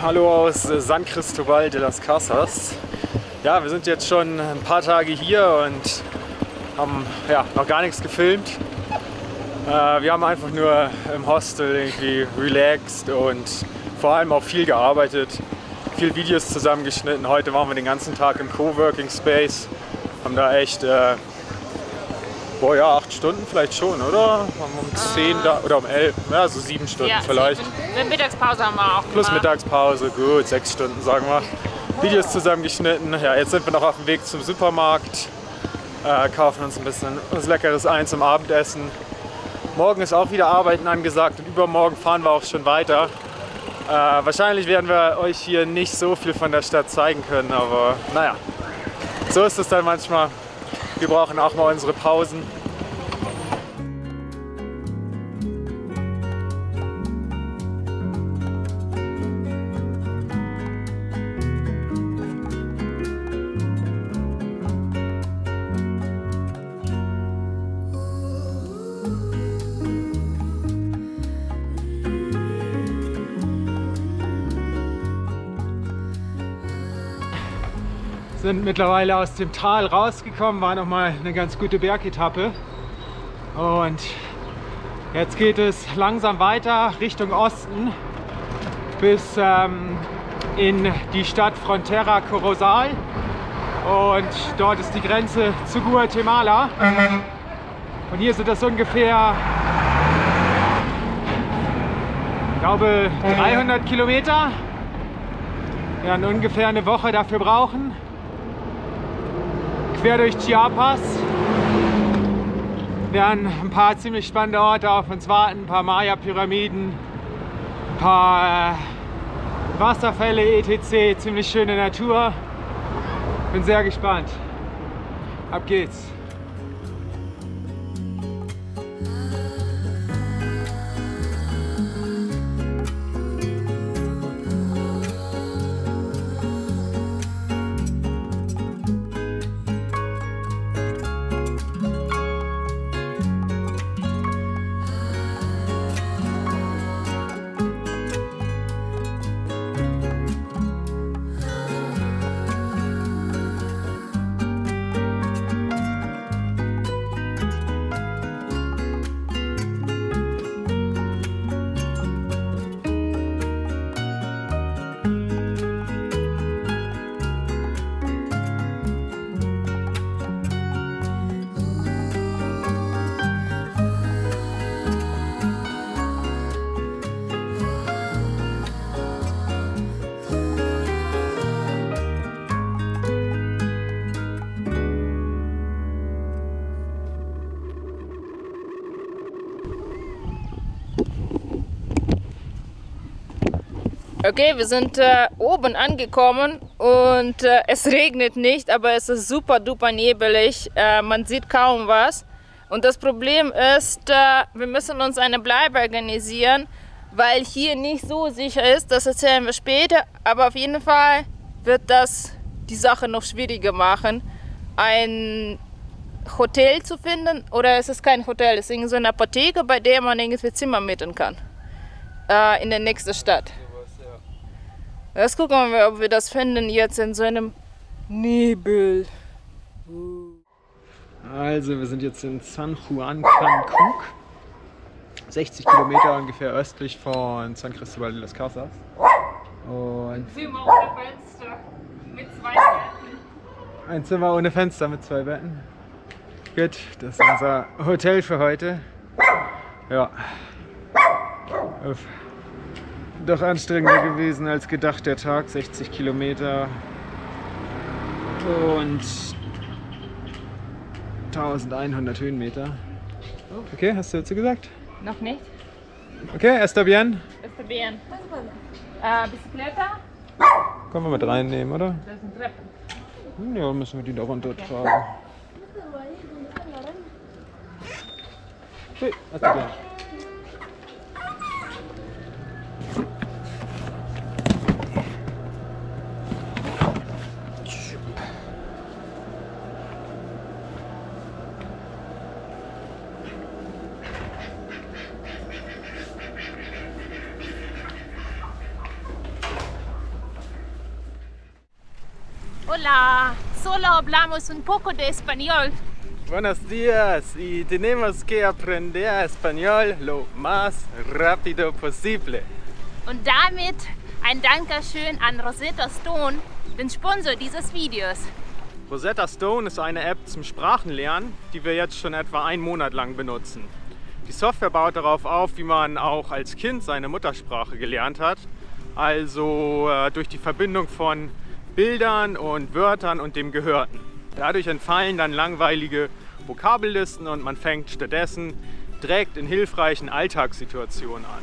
Hallo aus San Cristóbal de las Casas. Ja, wir sind jetzt schon ein paar Tage hier und haben noch gar nichts gefilmt. Wir haben einfach nur im Hostel irgendwie relaxed und vor allem auch viel gearbeitet, viel Videos zusammengeschnitten. Heute waren wir den ganzen Tag im Coworking Space, haben da echt 8 Stunden vielleicht schon, oder? Um 10 da, oder um 11, ja, so 7 Stunden vielleicht. Mit Mittagspause haben wir auch gemacht. Plus Mittagspause, gut, 6 Stunden sagen wir. Videos zusammengeschnitten. Ja, jetzt sind wir noch auf dem Weg zum Supermarkt, kaufen uns ein bisschen was Leckeres ein zum Abendessen. Morgen ist auch wieder Arbeiten angesagt und übermorgen fahren wir auch schon weiter. Wahrscheinlich werden wir euch hier nicht so viel von der Stadt zeigen können, aber naja, so ist es dann manchmal. Wir brauchen auch mal unsere Pausen. Sind mittlerweile aus dem Tal rausgekommen, war nochmal eine ganz gute Bergetappe und jetzt geht es langsam weiter Richtung Osten bis in die Stadt Frontera Corozal und dort ist die Grenze zu Guatemala und hier sind das ungefähr, ich glaube, 300 Kilometer. Wir werden ungefähr eine Woche dafür brauchen. Quer durch Chiapas. Wir werden ein paar ziemlich spannende Orte auf uns warten, ein paar Maya-Pyramiden, ein paar Wasserfälle etc. Ziemlich schöne Natur. Bin sehr gespannt. Ab geht's. Okay, wir sind oben angekommen und es regnet nicht, aber es ist super duper nebelig. Man sieht kaum was. Und das Problem ist, wir müssen uns eine Bleibe organisieren, weil hier nicht so sicher ist. Das erzählen wir später. Aber auf jeden Fall wird das die Sache noch schwieriger machen, ein Hotel zu finden. Oder es ist kein Hotel, es ist so eine Apotheke, bei der man irgendwie Zimmer mieten kann. In der nächsten Stadt. Jetzt gucken wir, ob wir das finden jetzt in so einem Nebel. Also wir sind jetzt in San Juan Cancuc, 60 Kilometer ungefähr östlich von San Cristóbal de las Casas. Und Zimmer ohne Fenster mit 2 Betten. Ein Zimmer ohne Fenster mit 2 Betten. Gut, das ist unser Hotel für heute. Ja. Doch anstrengender gewesen als gedacht der Tag, 60 Kilometer und 1100 Höhenmeter. Okay, hast du dazu gesagt? Noch nicht. Okay, está bien. Está bien. Bicicleta? Können wir mit reinnehmen, oder? Das sind Treppen. Ja, müssen wir die da runter tragen. Okay, está bien. Hola, solo hablamos un poco de español. Buenos días y tenemos que aprender español lo más rápido posible. Und damit ein Dankeschön an Rosetta Stone, den Sponsor dieses Videos. Rosetta Stone ist eine App zum Sprachenlernen, die wir jetzt schon etwa einen Monat lang benutzen. Die Software baut darauf auf, wie man auch als Kind seine Muttersprache gelernt hat. Also durch die Verbindung von Bildern und Wörtern und dem Gehörten. Dadurch entfallen dann langweilige Vokabellisten und man fängt stattdessen direkt in hilfreichen Alltagssituationen an.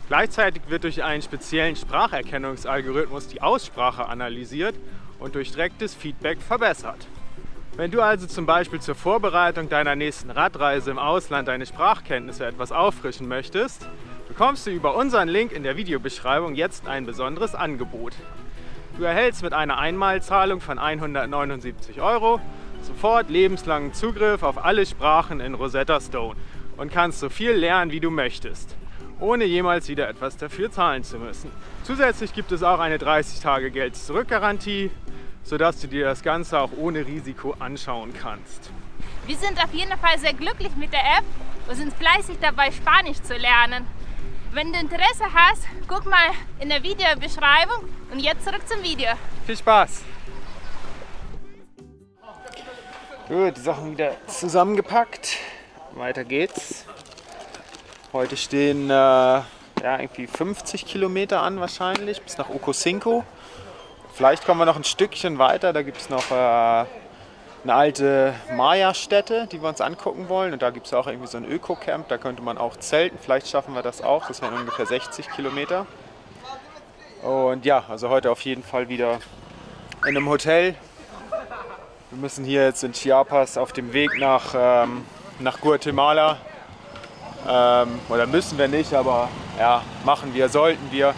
Gleichzeitig wird durch einen speziellen Spracherkennungsalgorithmus die Aussprache analysiert und durch direktes Feedback verbessert. Wenn du also zum Beispiel zur Vorbereitung deiner nächsten Radreise im Ausland deine Sprachkenntnisse etwas auffrischen möchtest, bekommst du über unseren Link in der Videobeschreibung jetzt ein besonderes Angebot. Du erhältst mit einer Einmalzahlung von 179 € sofort lebenslangen Zugriff auf alle Sprachen in Rosetta Stone und kannst so viel lernen, wie du möchtest, ohne jemals wieder etwas dafür zahlen zu müssen. Zusätzlich gibt es auch eine 30-Tage-Geld-Zurück-Garantie, sodass du dir das Ganze auch ohne Risiko anschauen kannst. Wir sind auf jeden Fall sehr glücklich mit der App und sind fleißig dabei, Spanisch zu lernen. Wenn du Interesse hast, guck mal in der Videobeschreibung und jetzt zurück zum Video. Viel Spaß! Gut, die Sachen wieder zusammengepackt. Weiter geht's. Heute stehen irgendwie 50 Kilometer an wahrscheinlich, bis nach Ocosinco. Vielleicht kommen wir noch ein Stückchen weiter, da gibt es noch eine alte Maya-Stätte, die wir uns angucken wollen. Und da gibt es auch irgendwie so ein Öko-Camp, da könnte man auch zelten. Vielleicht schaffen wir das auch, das wären ungefähr 60 Kilometer. Und ja, also heute auf jeden Fall wieder in einem Hotel. Wir müssen hier jetzt in Chiapas auf dem Weg nach Guatemala. Oder müssen wir nicht, aber ja, machen wir, sollten wir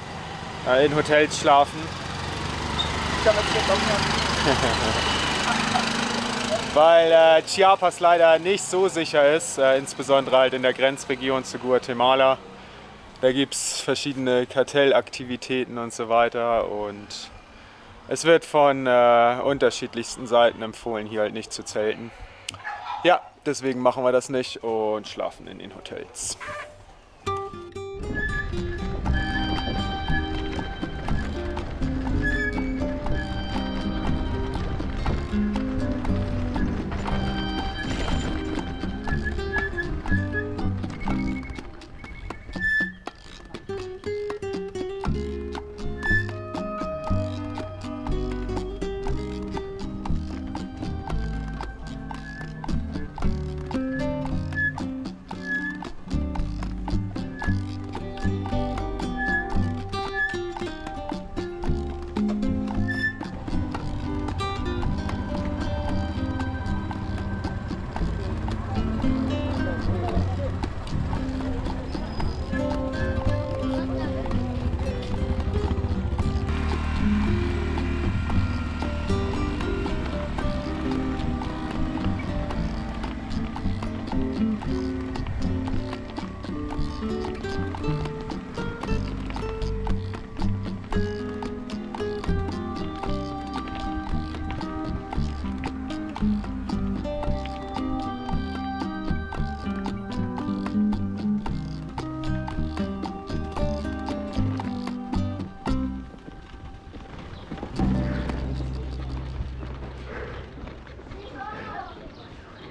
in Hotels schlafen. Weil Chiapas leider nicht so sicher ist, insbesondere halt in der Grenzregion zu Guatemala. Da gibt es verschiedene Kartellaktivitäten und so weiter und es wird von unterschiedlichsten Seiten empfohlen, hier halt nicht zu zelten. Ja, deswegen machen wir das nicht und schlafen in den Hotels.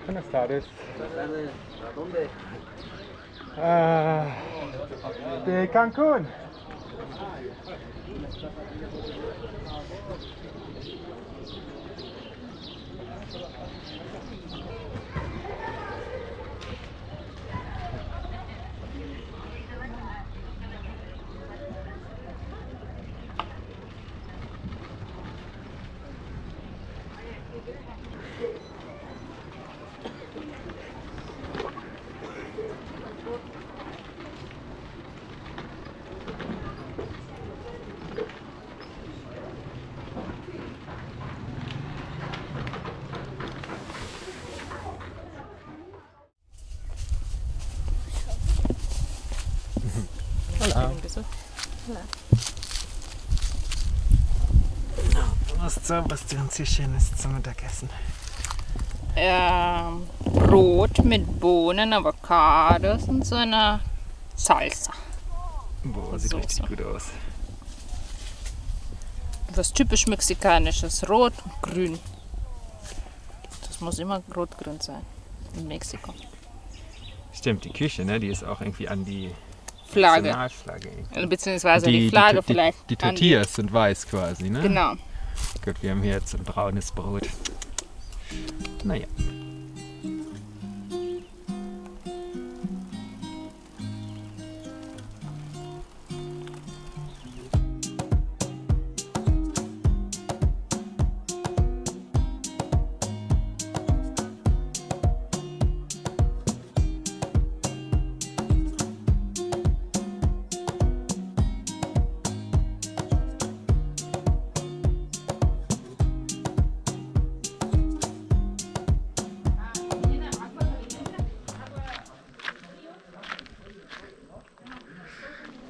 Buenas tardes. ¿A dónde? De Cancún. Hola. Was zauberst du uns hier Schönes zum Mittagessen? Brot mit Bohnen, Avocados und so einer Salsa. Boah, sieht richtig gut aus. Was typisch Mexikanisches, rot und grün. Das muss immer rot-grün sein in Mexiko. Stimmt, die Küche, ne, die ist auch irgendwie an die Flagge. Nationalflagge. Beziehungsweise die Flagge vielleicht. Die Tortillas sind weiß quasi, ne? Genau. Gut, wir haben hier jetzt ein braunes Brot. Naja.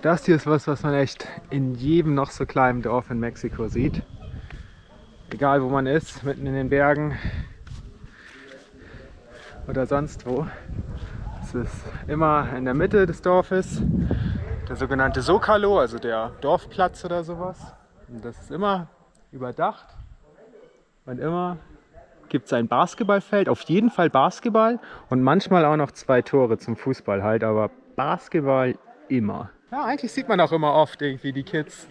Das hier ist was man echt in jedem noch so kleinen Dorf in Mexiko sieht. Egal wo man ist, mitten in den Bergen oder sonst wo. Es ist immer in der Mitte des Dorfes der sogenannte Zócalo, also der Dorfplatz oder sowas. Und das ist immer überdacht und immer gibt es ein Basketballfeld, auf jeden Fall Basketball und manchmal auch noch 2 Tore zum Fußball halt, aber Basketball immer. Ja, eigentlich sieht man auch immer oft irgendwie die Kids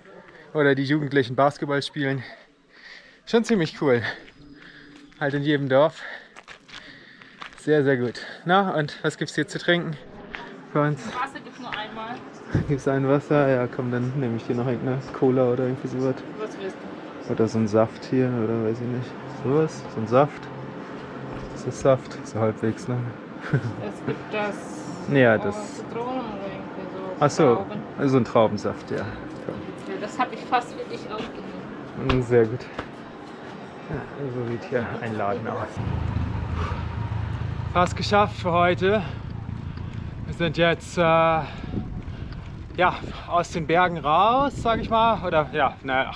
oder die Jugendlichen Basketball spielen. Schon ziemlich cool. Halt in jedem Dorf. Sehr, sehr gut. Na, und was gibt's hier zu trinken für uns? Wasser gibt's nur einmal. Gibt's ein Wasser? Ja, komm, dann nehme ich dir noch irgendeine Cola oder irgendwie sowas. Was willst du? Oder so ein Saft hier, oder weiß ich nicht. Sowas? So ein Saft? Das ist Saft, so halbwegs, ne? Es gibt das. Ja, das. Zitronen oder irgendwie so. Ach so, Trauben. also ein Traubensaft, ja. Ja, das habe ich fast für dich aufgenommen. Sehr gut. Ja, so sieht hier ein Laden aus. Fast geschafft für heute. Wir sind jetzt ja, aus den Bergen raus, sag ich mal. Oder ja, naja,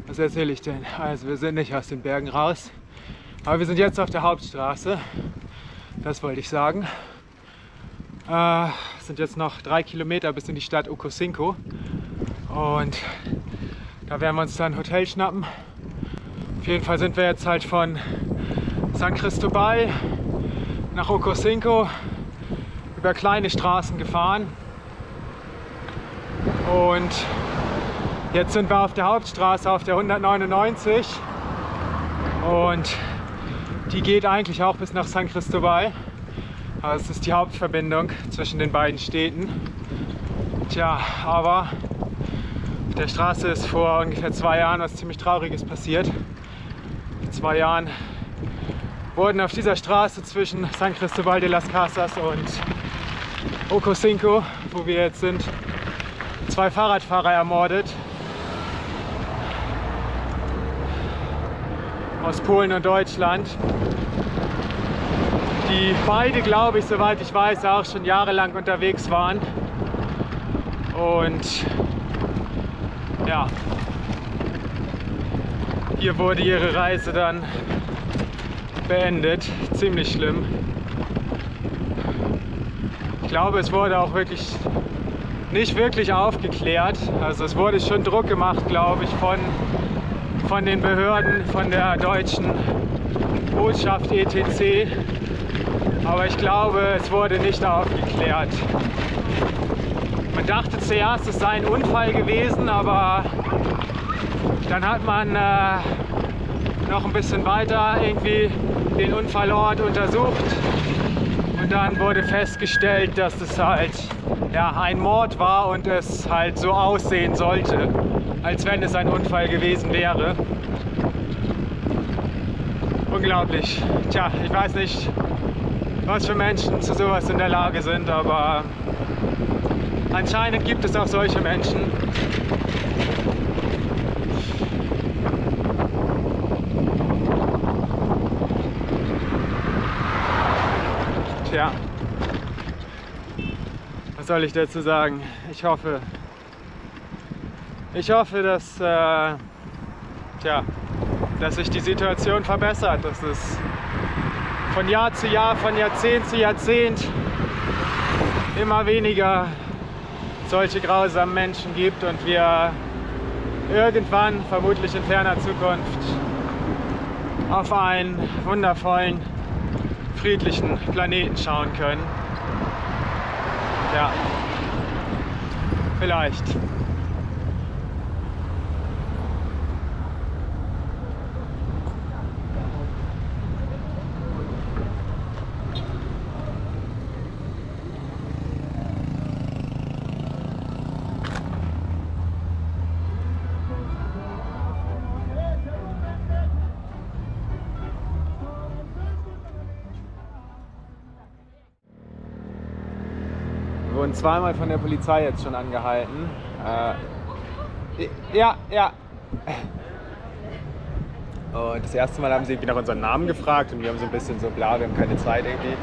was erzähle ich denn? Also wir sind nicht aus den Bergen raus, aber wir sind jetzt auf der Hauptstraße. Das wollte ich sagen. Es sind jetzt noch 3 Kilometer bis in die Stadt Ocosinco. Und da werden wir uns dann ein Hotel schnappen. Auf jeden Fall sind wir jetzt halt von San Cristobal nach Ocosinco über kleine Straßen gefahren. Und jetzt sind wir auf der Hauptstraße, auf der 199. Und die geht eigentlich auch bis nach San Cristobal. Also es ist die Hauptverbindung zwischen den beiden Städten. Tja, aber auf der Straße ist vor ungefähr 2 Jahren was ziemlich Trauriges passiert. Vor 2 Jahren wurden auf dieser Straße zwischen San Cristobal de las Casas und Ocosinco, wo wir jetzt sind, 2 Fahrradfahrer ermordet. Aus Polen und Deutschland. Die beide, glaube ich, soweit ich weiß, auch schon jahrelang unterwegs waren. Und ja, hier wurde ihre Reise dann beendet. Ziemlich schlimm. Ich glaube, es wurde auch wirklich nicht wirklich aufgeklärt. Also es wurde schon Druck gemacht, glaube ich, von den Behörden, von der deutschen Botschaft etc. Aber ich glaube, es wurde nicht aufgeklärt. Man dachte zuerst, es sei ein Unfall gewesen, aber dann hat man noch ein bisschen weiter irgendwie den Unfallort untersucht und dann wurde festgestellt, dass es halt ja, ein Mord war und es halt so aussehen sollte, als wenn es ein Unfall gewesen wäre. Unglaublich. Tja, ich weiß nicht, was für Menschen zu sowas in der Lage sind, aber anscheinend gibt es auch solche Menschen. Tja, was soll ich dazu sagen? Ich hoffe, dass dass sich die Situation verbessert, dass es von Jahr zu Jahr, von Jahrzehnt zu Jahrzehnt immer weniger solche grausamen Menschen gibt und wir irgendwann, vermutlich in ferner Zukunft, auf einen wundervollen, friedlichen Planeten schauen können. Ja, vielleicht. Wir wurden zweimal von der Polizei jetzt schon angehalten. Ja. Und das erste Mal haben sie irgendwie nach unseren Namen gefragt und wir haben so ein bisschen so bla, wir haben keine Zeit irgendwie.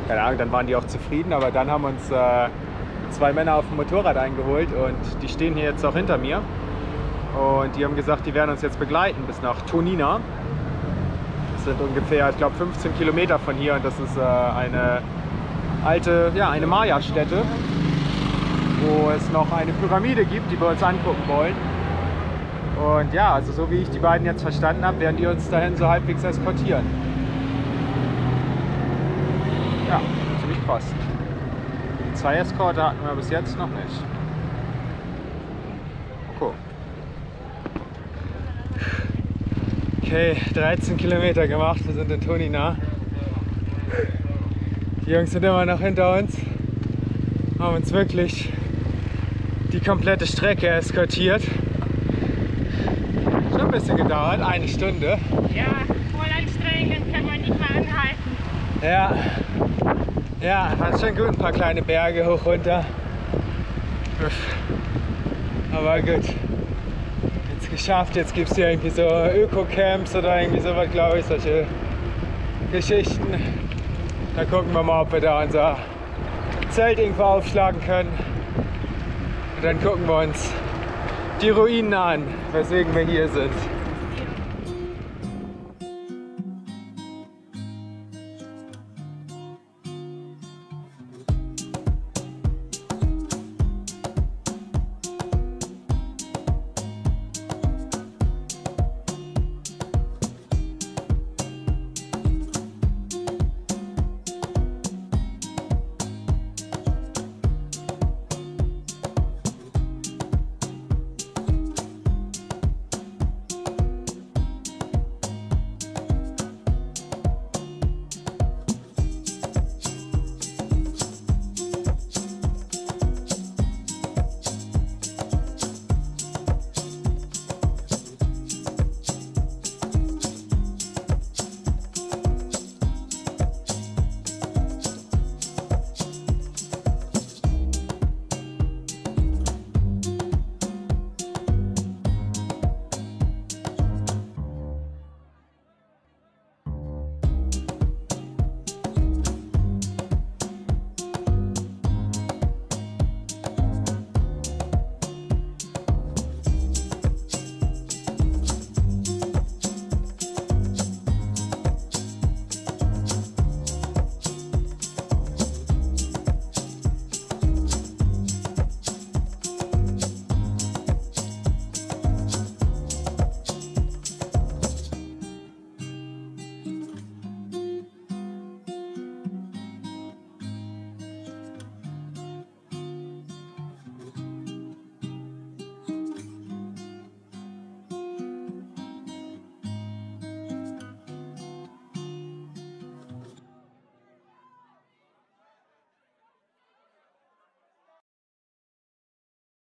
Keine Ahnung, dann waren die auch zufrieden, aber dann haben uns zwei Männer auf dem Motorrad eingeholt und die stehen hier jetzt auch hinter mir. Und die haben gesagt, die werden uns jetzt begleiten bis nach Tonina. Das sind ungefähr, ich glaube, 15 Kilometer von hier und das ist eine alte, ja, eine Maya-Stätte, wo es noch eine Pyramide gibt, die wir uns angucken wollen. Und ja, also so wie ich die beiden jetzt verstanden habe, werden die uns dahin so halbwegs eskortieren. Ja, ziemlich krass. Polizeieskorte hatten wir bis jetzt noch nicht. Cool. Okay, 13 Kilometer gemacht, wir sind in Tonina. Die Jungs sind immer noch hinter uns, haben uns wirklich die komplette Strecke eskortiert. Schon ein bisschen gedauert, eine Stunde. Ja, voll anstrengend, kann man nicht mehr anhalten. Ja, war schon gut, ein paar kleine Berge hoch runter. Aber gut, jetzt geschafft, jetzt gibt es hier irgendwie so Öko-Camps oder irgendwie sowas, glaube ich, solche Geschichten. Da gucken wir mal, ob wir da unser Zelt irgendwo aufschlagen können. Und dann gucken wir uns die Ruinen an, weswegen wir hier sind.